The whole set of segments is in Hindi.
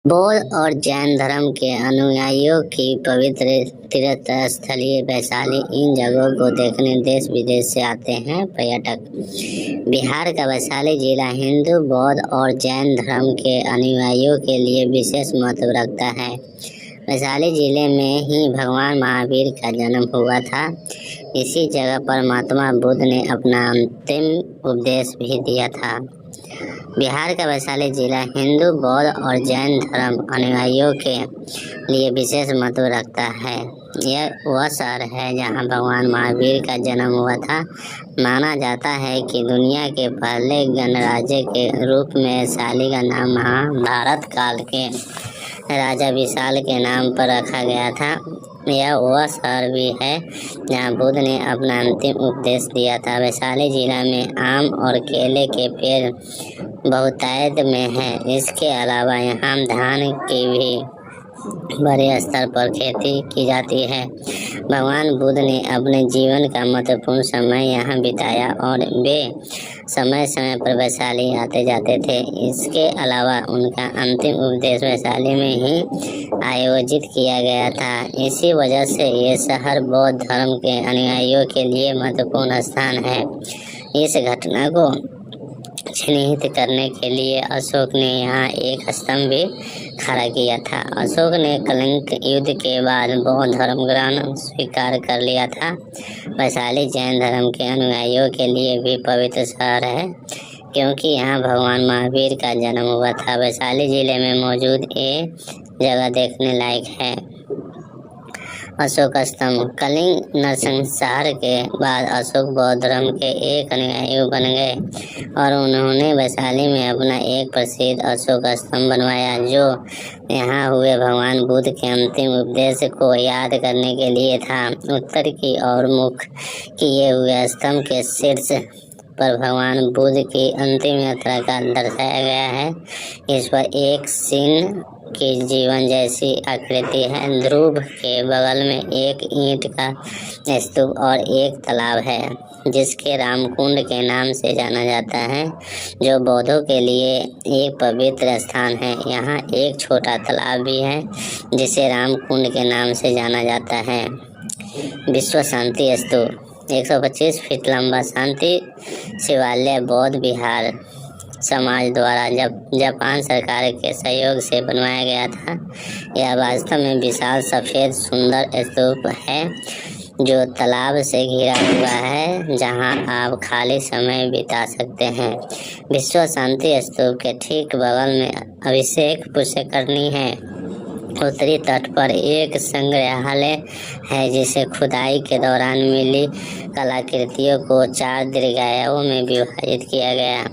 बौद्ध और जैन धर्म के अनुयायियों की पवित्र तीर्थ स्थलीय वैशाली। इन जगहों को देखने देश विदेश से आते हैं पर्यटक। बिहार का वैशाली जिला हिंदू, बौद्ध और जैन धर्म के अनुयायियों के लिए विशेष महत्व रखता है। वैशाली जिले में ही भगवान महावीर का जन्म हुआ था। इसी जगह पर महात्मा बुद्ध ने अपना अंतिम उपदेश भी दिया था। बिहार का वैशाली जिला हिंदू, बौद्ध और जैन धर्म अनुयायियों के लिए विशेष महत्व रखता है। यह वह शहर है जहां भगवान महावीर का जन्म हुआ था। माना जाता है कि दुनिया के पहले गणराज्य के रूप में वैशाली का नाम महाभारत काल के राजा विशाल के नाम पर रखा गया था। यह वह शहर भी है जहां बुद्ध ने अपना अंतिम उपदेश दिया था। वैशाली जिला में आम और केले के पेड़ बहुतायत में हैं। इसके अलावा यहाँ धान की भी बड़े स्तर पर खेती की जाती है। भगवान बुद्ध ने अपने जीवन का महत्वपूर्ण समय यहाँ बिताया और वे समय समय पर वैशाली आते जाते थे। इसके अलावा उनका अंतिम उपदेश वैशाली में ही आयोजित किया गया था। इसी वजह से ये शहर बौद्ध धर्म के अनुयायियों के लिए महत्वपूर्ण स्थान है। इस घटना को चिन्हित करने के लिए अशोक ने यहाँ एक स्तंभ भी खड़ा किया था। अशोक ने कलिंग युद्ध के बाद बौद्ध धर्म ग्रहण स्वीकार कर लिया था। वैशाली जैन धर्म के अनुयायियों के लिए भी पवित्र शहर है क्योंकि यहाँ भगवान महावीर का जन्म हुआ था। वैशाली जिले में मौजूद ये जगह देखने लायक है। अशोक स्तंभ। कलिंग नरसंहार के बाद अशोक बौद्ध धर्म के एक अनुयायी बन गए और उन्होंने वैशाली में अपना एक प्रसिद्ध अशोक स्तंभ बनवाया जो यहाँ हुए भगवान बुद्ध के अंतिम उपदेश को याद करने के लिए था। उत्तर की ओर मुख किए हुए स्तंभ के शीर्ष पर भगवान बुद्ध की अंतिम यात्रा का दर्शाया गया है। इस पर एक सिंह की जीवन जैसी आकृति है। ध्रुव के बगल में एक ईंट का स्तूप और एक तालाब है जिसके रामकुंड के नाम से जाना जाता है, जो बौद्धों के लिए एक पवित्र स्थान है। यहाँ एक छोटा तालाब भी है जिसे रामकुंड के नाम से जाना जाता है। विश्व शांति स्तूप 125 फीट लंबा शांति शिवालय बौद्ध बिहार समाज द्वारा जापान सरकार के सहयोग से बनवाया गया था। यह वास्तव में विशाल सफ़ेद सुंदर स्तूप है जो तालाब से घिरा हुआ है, जहां आप खाली समय बिता सकते हैं। विश्व शांति स्तूप के ठीक बगल में अभिषेक पुष्करणी है। उत्तरी तट पर एक संग्रहालय है जिसे खुदाई के दौरान मिली कलाकृतियों को 4 दीर्घायों में विभाजित किया गया।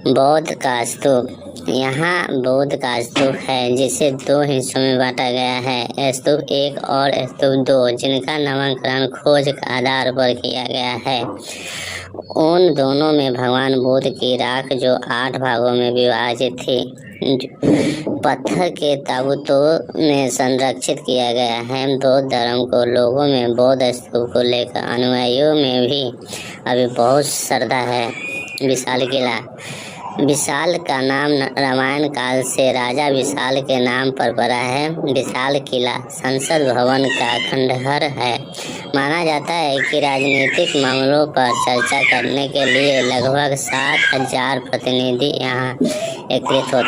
बौद्ध का स्तूप। यहाँ बौद्ध का स्तूप है जिसे 2 हिस्सों में बांटा गया है, स्तूप 1 और स्तूप 2, जिनका नामकरण खोज के आधार पर किया गया है। उन दोनों में भगवान बुद्ध की राख जो 8 भागों में विभाजित थी, पत्थर के ताबूतों में संरक्षित किया गया है। बौद्ध धर्म को लोगों में बौद्ध स्तूप को लेकर अनुयायियों में भी अभी बहुत श्रद्धा है। विशाल किला। विशाल का नाम रामायण काल से राजा विशाल के नाम पर पड़ा है। विशाल किला संसद भवन का खंडहर है। माना जाता है कि राजनीतिक मामलों पर चर्चा करने के लिए लगभग 7,000 प्रतिनिधि यहाँ एकत्रित होते हैं।